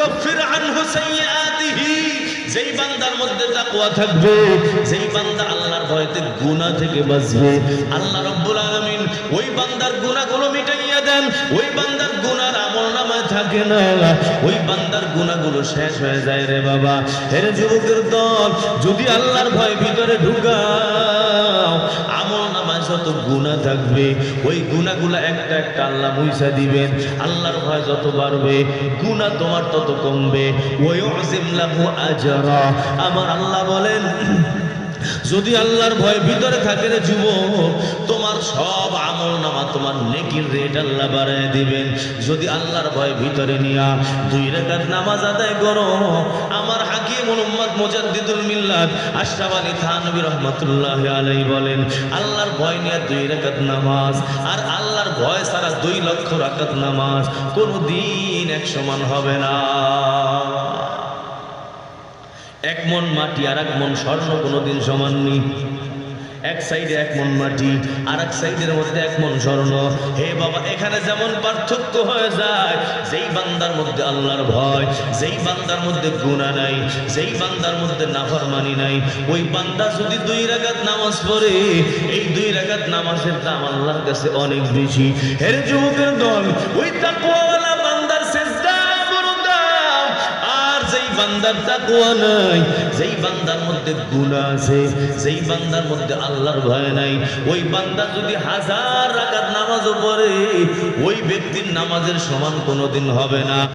নুকাফির আনহু সাইয়্যাতিহি, যেই বান্দার মধ্যে তাকওয়া থাকবে, যেই বান্দা আল্লাহর ভয়তে গুনাহ থেকে বাঁচবে, আল্লাহ রাব্বুল আলামিন ওই বান্দার গুনাহগুলো মিটাইয়া দেন। ওই বান্দার গুনার আমলনামায় থাকে না, ওই বান্দার গুনাহগুলো শেষ হয়ে যায় রে বাবা। এর যুবকের দল, যদি আল্লাহর ভয় ভিতরে ঢুকাও, আমলনামায় যত গুনাহ থাকবে ওই গুনাহগুলো একটা একটা আল্লাহ মুইসা দিবেন। আল্লাহর ভয় যত বাড়বে গুনাহ তোমার তত কমবে। ওয়ায়ুযিম লাহু আজরা, আমার আল্লাহ বলেন যদি আল্লাহর ভয় ভিতরে থাকে রে যুবক, তোমার সব আমলনামা তোমার নেকির রেট আল্লাহ বাড়ায় দিবেন। যদি আল্লাহর ভয় ভিতরে নিয়া 2 রাকাত নামাজ আদায় করো, আমার হাকিমুল উম্মাত মুজাদ্দিদুল মিল্লাত আশরাফ আলী থানভী রাহমাতুল্লাহি আলাইহি বলেন, আল্লাহর ভয় নিয়ে 2 রাকাত নামাজ আর আল্লাহর ভয় ছাড়া 2 লক্ষ রাকাত নামাজ কোনদিন এক সমান হবে না। 1 মণ মাটি আর 1 মণ স্বর্ণ কোনোদিন সমান নেই। এক সাইডে 1 মণ মাটি আর এক সাইডের মধ্যে 1 মণ স্বর্ণ। হে বাবা, এখানে যেমন পার্থক্য হয়ে যায়, যেই বান্দার মধ্যে আল্লাহর ভয়, যেই বান্দার মধ্যে গুনাহ নাই, যেই বান্দার মধ্যে নাফরমানি নাই, ওই বান্দা যদি 2 রাকাত নামাজ পড়ে, এই 2 রাকাত নামাজের দাম আল্লাহর কাছে অনেক বেশি। হে যুবকের দল, ওই তাকওয়াওয়ালা বান্দার সিজদা বড় দাম। আর যেই বান্দার তাকওয়া নাই, যেই বান্দার মধ্যে গুনাহ আছে, যেই বান্দার মধ্যে আল্লাহর ভয় নাই, ওই বান্দা যদি 1000 রাকাত নামাজও পড়ে, ওই ব্যক্তির নামাজের সমান কোনোদিন হবে না।